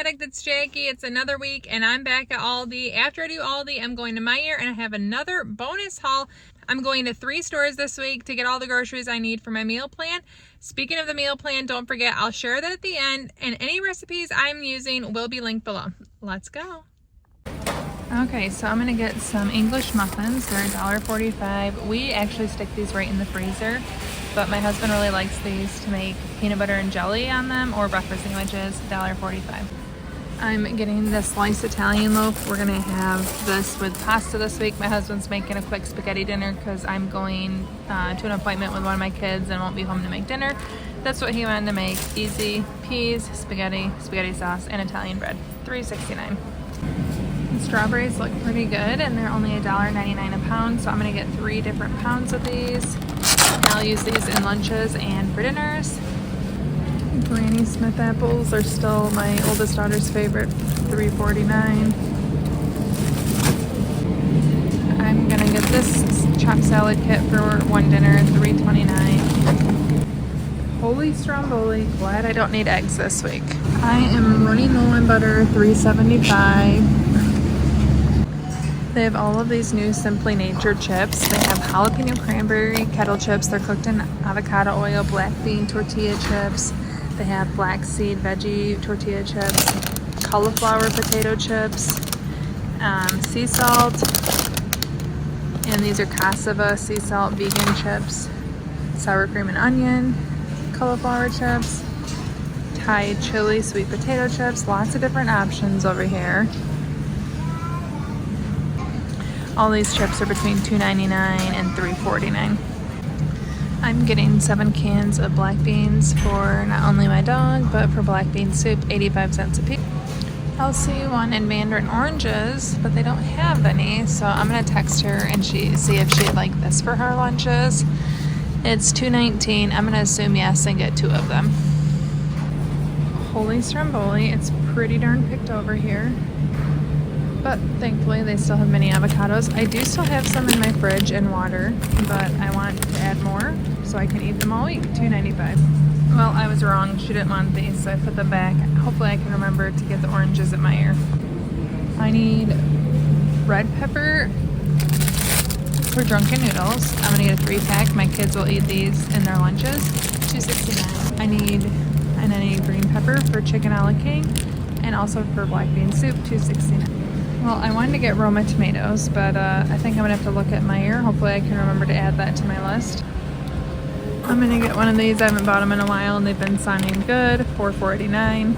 Addict, it's Jackie. It's another week and I'm back at Aldi. After I do Aldi, I'm going to Meijer and I have another bonus haul. I'm going to 3 stores this week to get all the groceries I need for my meal plan. Speaking of the meal plan, don't forget I'll share that at the end, and any recipes I'm using will be linked below. Let's go. Okay, so I'm gonna get some English muffins. They're $1.45. We actually stick these right in the freezer, but my husband really likes these to make peanut butter and jelly on them or breakfast sandwiches. $1.45. I'm getting this sliced Italian loaf. We're gonna have this with pasta this week. My husband's making a quick spaghetti dinner because I'm going to an appointment with one of my kids and won't be home to make dinner. That's what he wanted to make. Easy peas, spaghetti sauce, and Italian bread. $3.69. The strawberries look pretty good and they're only $1.99 a pound, so I'm gonna get 3 different pounds of these. I'll use these in lunches and for dinners. Granny Smith apples are still my oldest daughter's favorite, $3.49. I'm gonna get this chopped salad kit for one dinner, $3.29. Holy stromboli, glad I don't need eggs this week. I am running low on butter, $3.75. They have all of these new Simply Nature chips. They have jalapeno cranberry kettle chips. They're cooked in avocado oil, black bean tortilla chips. They have black seed veggie tortilla chips, cauliflower potato chips, sea salt, and these are cassava sea salt vegan chips, sour cream and onion, cauliflower chips, Thai chili sweet potato chips. Lots of different options over here. All these chips are between $2.99 and $3.49. I'm getting 7 cans of black beans for not only my dog, but for black bean soup, 85 cents a piece. Elsie wanted mandarin oranges, but they don't have any, so I'm gonna text her and see if she'd like this for her lunches. It's $2.19. I'm gonna assume yes and get 2 of them. Holy stromboli, it's pretty darn picked over here. But thankfully they still have many avocados. I do still have some in my fridge and water, but I want to add more so I can eat them all week. $2.95. Well, I was wrong. She didn't want these, so I put them back. Hopefully I can remember to get the oranges at Meijer. I need red pepper for drunken noodles. I'm gonna get a 3-pack. My kids will eat these in their lunches. $2.69. I need green pepper for chicken a la king and also for black bean soup. $2.69. Well, I wanted to get Roma tomatoes, but I think I'm gonna have to look at Meijer. Hopefully I can remember to add that to my list. I'm gonna get one of these. I haven't bought them in a while and they've been sounding good. $4.49.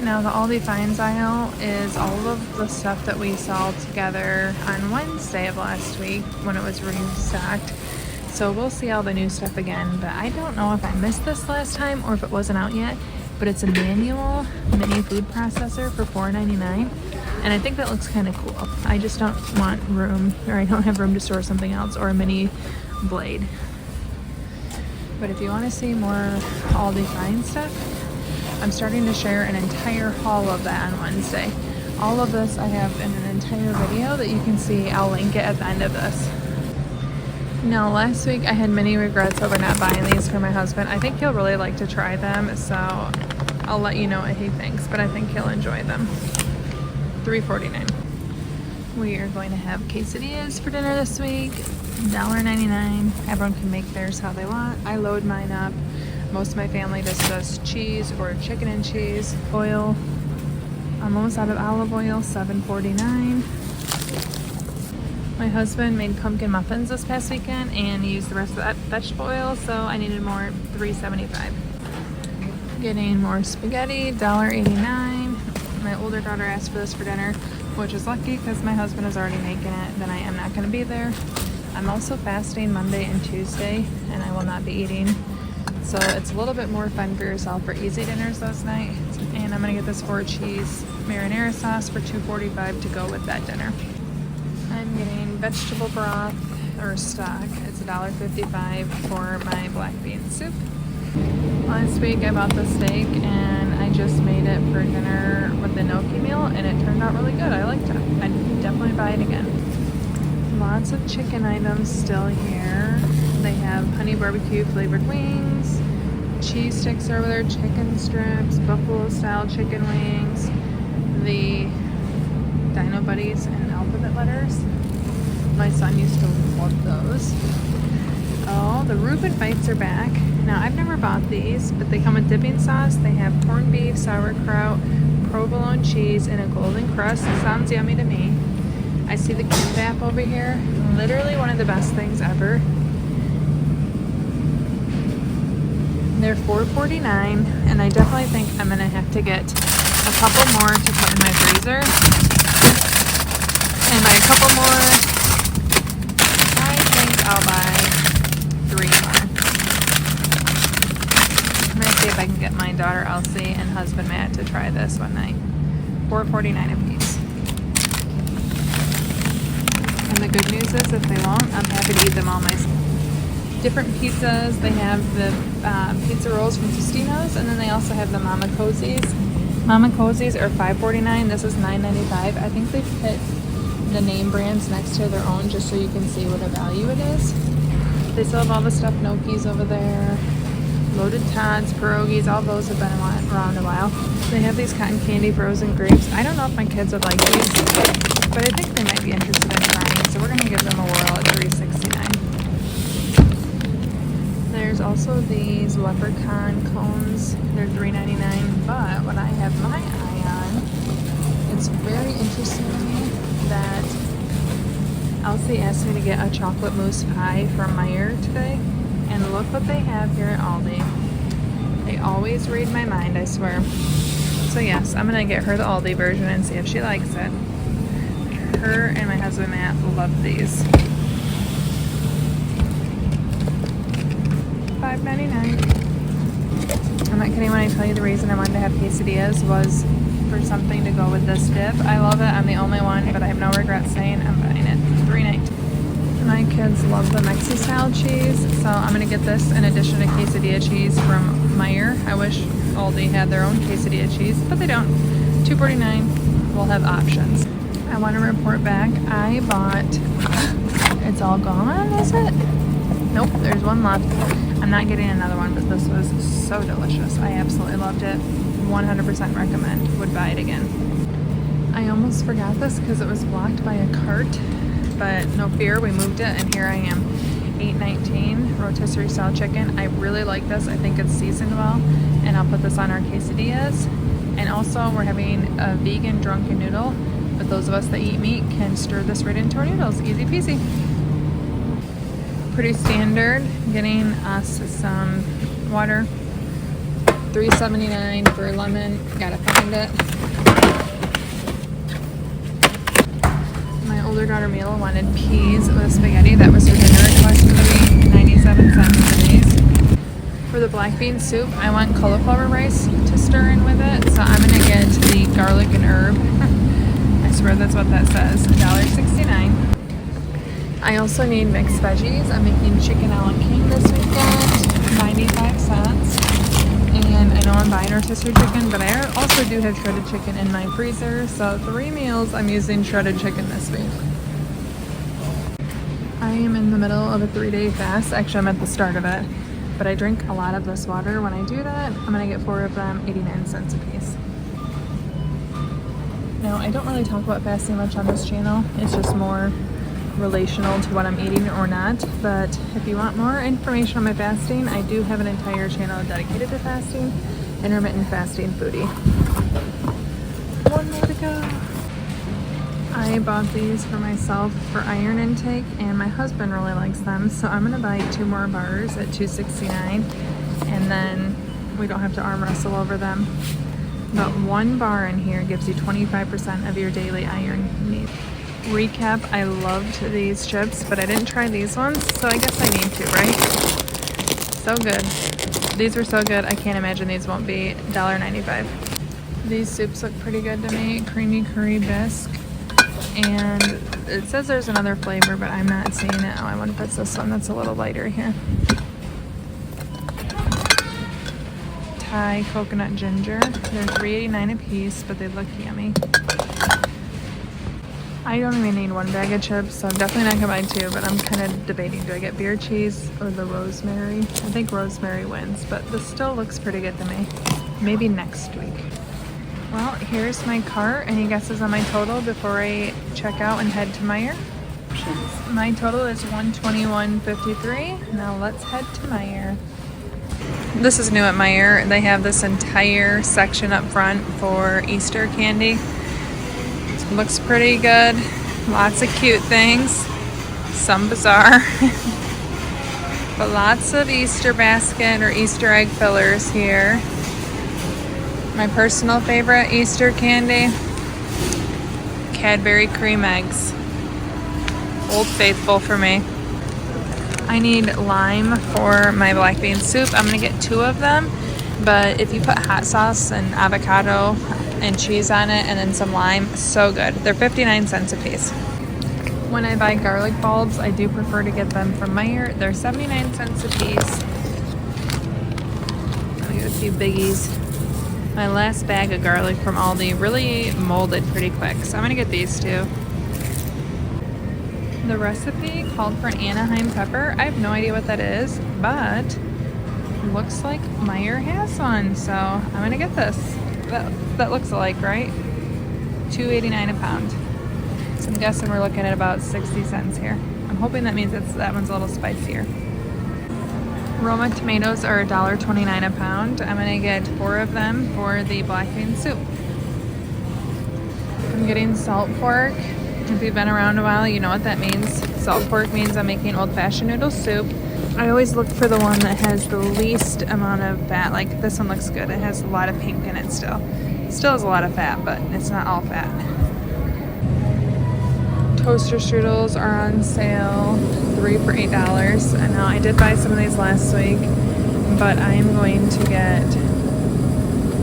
Now the Aldi Finds aisle is all of the stuff that we saw together on Wednesday of last week when it was restocked. So we'll see all the new stuff again, but I don't know if I missed this last time or if it wasn't out yet, but it's a manual mini food processor for $4.99. And I think that looks kind of cool. I just don't want room, or I don't have room to store something else, or a mini blade. But if you want to see more Aldi Find stuff, I'm starting to share an entire haul of that on Wednesday. All of this I have in an entire video that you can see. I'll link it at the end of this. Now, last week I had many regrets over not buying these for my husband. I think he'll really like to try them, so I'll let you know what he thinks, but I think he'll enjoy them. $3.49. We are going to have quesadillas for dinner this week. $1.99. Everyone can make theirs how they want. I load mine up. Most of my family just does cheese or chicken and cheese. Oil. I'm almost out of olive oil. $7.49. My husband made pumpkin muffins this past weekend and he used the rest of that vegetable oil, so I needed more. $3.75. Getting more spaghetti. $1.89. My older daughter asked for this for dinner, which is lucky because my husband is already making it. Then I am not going to be there. I'm also fasting Monday and Tuesday, and I will not be eating. So it's a little bit more fun for yourself for easy dinners those nights. And I'm going to get this 4-cheese marinara sauce for $2.45 to go with that dinner. I'm getting vegetable broth or stock. It's $1.55 for my black bean soup. Last week I bought the steak and I just made it for dinner with the gnocchi meal and it turned out really good. I liked it. I'd definitely buy it again. Lots of chicken items still here. They have honey barbecue flavored wings, cheese sticks over there, chicken strips, buffalo style chicken wings, the Dino Buddies and alphabet letters. My son used to love those. Oh, the Reuben Bites are back. Now, I've never bought these, but they come with dipping sauce. They have corned beef, sauerkraut, provolone cheese, and a golden crust. It sounds yummy to me. I see the kimbap over here. Literally one of the best things ever. They're $4.49, and I definitely think I'm gonna have to get a couple more to put in my freezer. And by a couple more, I think I'll buy 3 more. I'm gonna see if I can get my daughter Elsie and husband Matt to try this one night. $4.49 a piece. And the good news is, if they won't, I'm happy to eat them all myself. Different pizzas. They have the pizza rolls from Tostino's, and then they also have the Mama Cozies. Mama Cozies are $5.49. This is $9.95. I think they put the name brands next to their own just so you can see what a value it is. They still have all the stuffed gnocchis over there. Loaded tots, pierogies, all those have been around a while. They have these cotton candy frozen grapes. I don't know if my kids would like these, but I think they might be interested in trying, so we're going to give them a whirl at $3.69. There's also these leprechaun cones. They're $3.99, but what I have my eye on, it's very interesting to me that Elsie asked me to get a chocolate mousse pie from Meijer today, and look what they have here at Aldi. They always read my mind, I swear. So yes, I'm gonna get her the Aldi version and see if she likes it. Her and my husband Matt love these. $5.99. I'm not kidding when I tell you the reason I wanted to have quesadillas was for something to go with this dip. I love it. I'm the only one, but I have no regrets saying I'm buying it. $3.19. My kids love the Mexi style cheese, so I'm gonna get this in addition to quesadilla cheese from Meijer. I wish Aldi had their own quesadilla cheese, but they don't. $2.49. We'll have options. I want to report back. I bought. It's all gone, is it? Nope, there's one left. I'm not getting another one, but this was so delicious. I absolutely loved it. 100% recommend. Would buy it again. I almost forgot this because it was blocked by a cart, but no fear, we moved it, and here I am. $8.19 rotisserie style chicken. I really like this. I think it's seasoned well, and I'll put this on our quesadillas. And also, we're having a vegan drunken noodle, but those of us that eat meat can stir this right into our noodles. Easy peasy. Pretty standard. Getting us some water. $3.79 for a lemon. Gotta find it. My older daughter Mila wanted peas with spaghetti. That was her dinner request for me. 97 cents for these. For the black bean soup, I want cauliflower rice to stir in with it, so I'm gonna get the garlic and herb. I swear that's what that says. $1.69. I also need mixed veggies. I'm making chicken a la king this weekend, 95 cents. And I know I'm buying rotisserie chicken, but I also do have shredded chicken in my freezer. So 3 meals, I'm using shredded chicken this week. I am in the middle of a 3-day fast. Actually, I'm at the start of it. But I drink a lot of this water. When I do that, I'm gonna get 4 of them, 89 cents a piece. Now, I don't really talk about fasting much on this channel. It's just more relational to what I'm eating or not, but if you want more information on my fasting, I do have an entire channel dedicated to fasting, intermittent fasting foodie. 1 more to go. I bought these for myself for iron intake, and my husband really likes them, so I'm gonna buy 2 more bars at $2.69, and then we don't have to arm wrestle over them. But 1 bar in here gives you 25% of your daily iron need. Recap, I loved these chips, but I didn't try these ones, so I guess I need to, right? So good. These were so good, I can't imagine these won't be $1.95. These soups look pretty good to me. Creamy curry bisque. And it says there's another flavor, but I'm not seeing it. Oh, I wonder if it's this one that's a little lighter here. Thai coconut ginger. They're $3.89 a piece, but they look yummy. I don't even need 1 bag of chips, so I'm definitely not gonna buy 2, but I'm kind of debating, do I get beer cheese or the rosemary? I think rosemary wins, but this still looks pretty good to me. Maybe next week. Well, here's my cart. Any guesses on my total before I check out and head to Meijer? My total is $121.53. Now let's head to Meijer. This is new at Meijer. They have this entire section up front for Easter candy. It looks pretty good. Lots of cute things. Some bizarre. But lots of Easter basket or Easter egg fillers here. My personal favorite Easter candy, Cadbury cream eggs. Old Faithful for me. I need lime for my black bean soup. I'm gonna get 2 of them, but if you put hot sauce and avocado and cheese on it and then some lime, so good. They're 59 cents a piece. When I buy garlic bulbs, I do prefer to get them from Meijer. They're 79 cents a piece. I'll get a few biggies. My last bag of garlic from Aldi really molded pretty quick, so I'm gonna get these 2. The recipe called for an Anaheim pepper. I have no idea what that is, but it looks like Meijer has one, so I'm gonna get this. That looks alike, right? $2.89 a pound. So I'm guessing we're looking at about 60 cents here. I'm hoping that means that one's a little spicier. Roma tomatoes are $1.29 a pound. I'm gonna get 4 of them for the black bean soup. I'm getting salt pork. If you've been around a while, you know what that means. Salt pork means I'm making old-fashioned noodle soup. I always look for the one that has the least amount of fat. Like this one looks good. It has a lot of pink in it still. Still has a lot of fat, but it's not all fat. Toaster strudels are on sale, 3 for $8. I know I did buy some of these last week, but I am going to get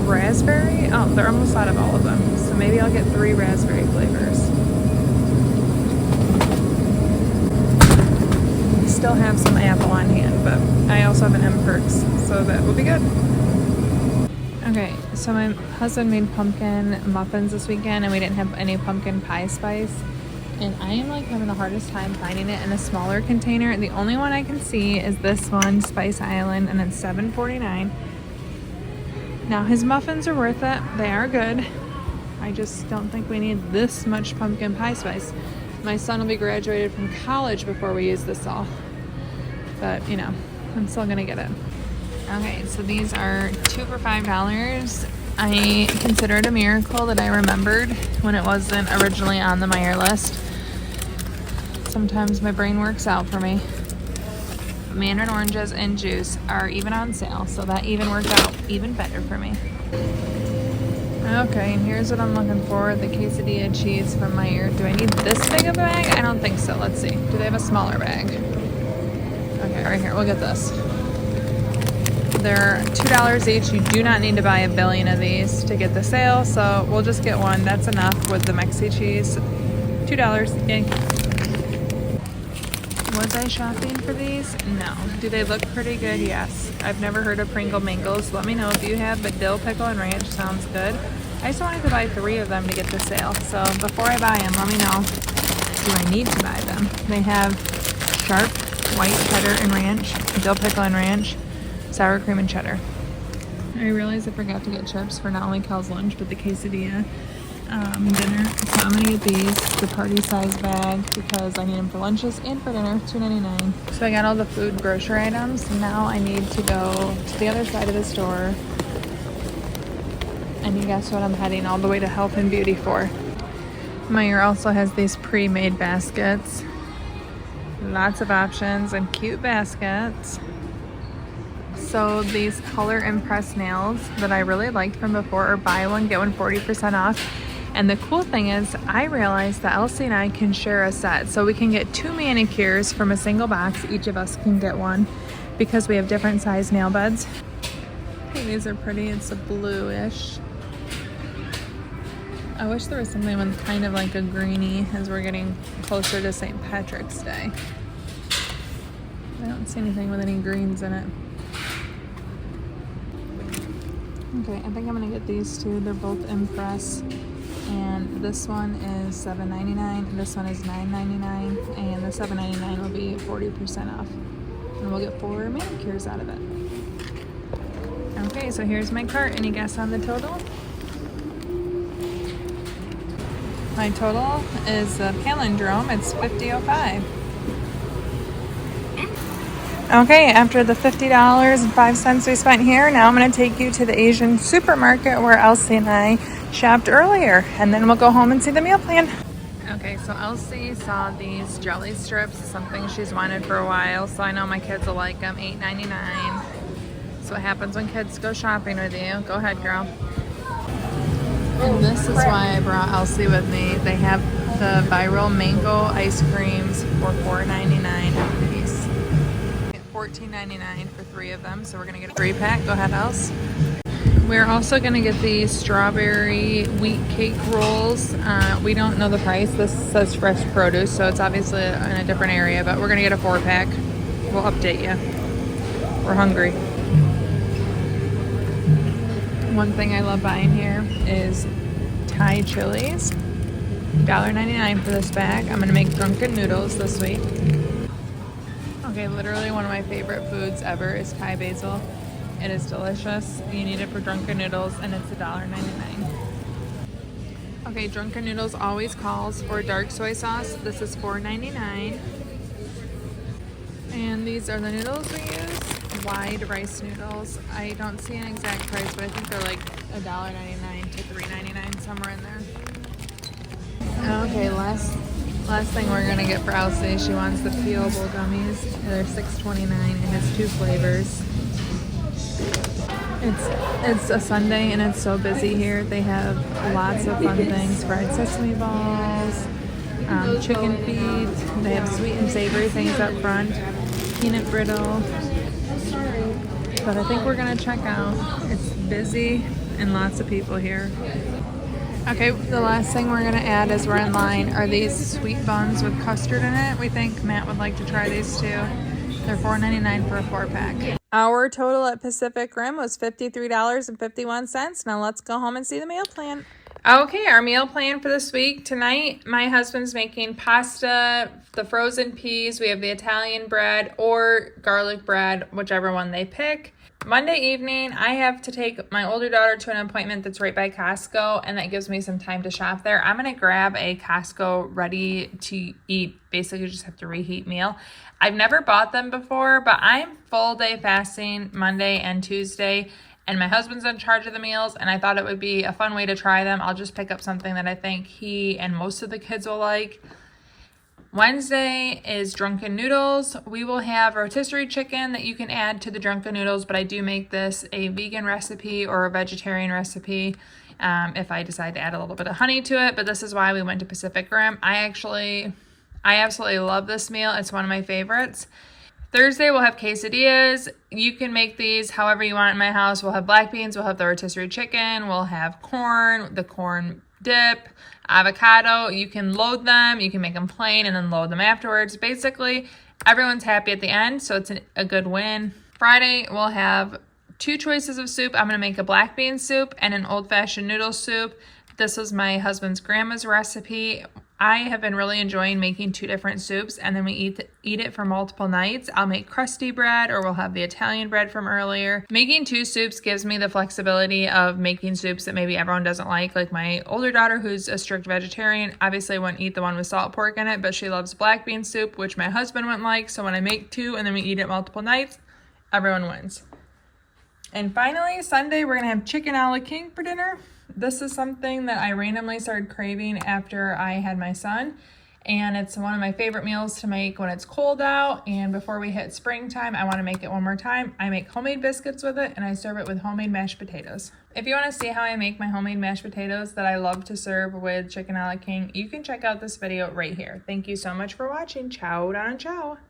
raspberry. Oh, they're almost out of all of them. So maybe I'll get 3 raspberry flavors. Still have some apple on hand, but I also have an M-Perks, so that will be good. Okay, so my husband made pumpkin muffins this weekend, and we didn't have any pumpkin pie spice. And I am like having the hardest time finding it in a smaller container. The only one I can see is this one, Spice Island, and it's $7.49. Now his muffins are worth it. They are good. I just don't think we need this much pumpkin pie spice. My son will be graduated from college before we use this all. But, you know, I'm still gonna get it. Okay, so these are 2 for $5. I consider it a miracle that I remembered when it wasn't originally on the Meijer list. Sometimes my brain works out for me. Mandarin oranges and juice are even on sale, so that even worked out even better for me. Okay, and here's what I'm looking for, the quesadilla cheese from Meijer. Do I need this big of a bag? I don't think so. Let's see. Do they have a smaller bag? Okay, right here. We'll get this. They're $2 each. You do not need to buy a billion of these to get the sale, so we'll just get one. That's enough with the Mexi cheese. $2. Yay. Was I shopping for these? No. Do they look pretty good? Yes. I've never heard of Pringle Mingles. Let me know if you have, but dill, pickle, and ranch sounds good. I just wanted to buy 3 of them to get the sale, so before I buy them, let me know. Do I need to buy them? They have sharp white cheddar and ranch, dill, pickle, and ranch, sour cream, and cheddar. I realized I forgot to get chips for not only Cal's lunch, but the quesadilla dinner. So I'm gonna get these, the party size bag, because I need them for lunches and for dinner, $2.99. So I got all the food grocery items. Now I need to go to the other side of the store. And you guess what I'm heading all the way to health and beauty for. Meijer also has these pre-made baskets. Lots of options and cute baskets. So these color impressed nails that I really liked from before are buy one, get one 40% off. And the cool thing is I realized that Elsie and I can share a set. So we can get 2 manicures from a single box. Each of us can get one because we have different size nail beds. Hey, these are pretty. It's a bluish. I wish there was something with kind of like a greeny as we're getting closer to St. Patrick's Day. I don't see anything with any greens in it. Okay, I think I'm gonna get these 2. They're both Impress. And this one is $7.99, and this one is $9.99, and the $7.99 will be 40% off. And we'll get 4 manicures out of it. Okay, so here's my cart. Any guess on the total? My total is a palindrome. It's $50.05. Okay, after the $50.05 we spent here, now I'm going to take you to the Asian supermarket where Elsie and I shopped earlier, and then we'll go home and see the meal plan. Okay, so Elsie saw these jelly strips, something she's wanted for a while, so I know my kids will like them, $8.99. So what happens when kids go shopping with you. Go ahead, girl. And this is why I brought Elsie with me. They have the viral mango ice creams for $4.99 a piece. $14.99 for 3 of them, so we're gonna get a 3-pack. Go ahead, Else. We're also gonna get these strawberry wheat cake rolls. We don't know the price. This says fresh produce, so it's obviously in a different area, but we're gonna get a 4-pack. We'll update you. We're hungry. One thing I love buying here is Thai chilies. $1.99 for this bag. I'm gonna make drunken noodles this week. Okay, literally one of my favorite foods ever is Thai basil. It is delicious. You need it for drunken noodles, and it's $1.99. Okay, drunken noodles always calls for dark soy sauce. This is $4.99. And these are the noodles we use. Wide rice noodles. I don't see an exact price, but I think they're like $1.99 to $3.99, somewhere in there. Okay, last thing we're gonna get for Elsie. She wants the peelable gummies. They're $6.29 and it's 2 flavors. It's a Sunday and it's so busy here. They have lots of fun things: fried sesame balls, chicken feet. They have sweet and savory things up front, peanut brittle. But I think we're gonna check out. It's busy and lots of people here. Okay, the last thing we're gonna add as we're in line are these sweet buns with custard in it. We think Matt would like to try these too. They're $4.99 for a 4-pack. Our total at Pacific Rim was $53.51. Now let's go home and see the meal plan. Okay, our meal plan for this week. Tonight, my husband's making pasta, the frozen peas. We have the Italian bread or garlic bread, whichever one they pick. Monday evening, I have to take my older daughter to an appointment that's right by Costco, and that gives me some time to shop there. I'm going to grab a Costco ready-to-eat, basically just have to reheat meal. I've never bought them before, but I'm full day fasting Monday and Tuesday, and my husband's in charge of the meals, and I thought it would be a fun way to try them. I'll just pick up something that I think he and most of the kids will like. Wednesday is drunken noodles. We will have rotisserie chicken that you can add to the drunken noodles, but I do make this a vegan recipe or a vegetarian recipe if I decide to add a little bit of honey to it, but this is why we went to Pacific Rim. I absolutely love this meal. It's one of my favorites. Thursday, we'll have quesadillas. You can make these however you want in my house. We'll have black beans, we'll have the rotisserie chicken, we'll have corn, the corn dip, avocado. You can load them, you can make them plain and then load them afterwards. Basically, everyone's happy at the end, so it's a good win. Friday, we'll have 2 choices of soup. I'm going to make a black bean soup and an old-fashioned noodle soup. This was my husband's grandma's recipe. I have been really enjoying making 2 different soups, and then we eat it for multiple nights. I'll make crusty bread, or we'll have the Italian bread from earlier. Making 2 soups gives me the flexibility of making soups that maybe everyone doesn't like my older daughter, who's a strict vegetarian, obviously wouldn't eat the one with salt pork in it, but she loves black bean soup, which my husband wouldn't like. So when I make 2 and then we eat it multiple nights, everyone wins. And finally, Sunday, we're gonna have chicken a la king for dinner. This is something that I randomly started craving after I had my son, and it's one of my favorite meals to make when it's cold out and before we hit springtime. I want to make it one more time. I make homemade biscuits with it, and I serve it with homemade mashed potatoes. If you want to see how I make my homemade mashed potatoes that I love to serve with chicken a la king, you can check out this video right here. Thank you so much for watching. Ciao, don ciao.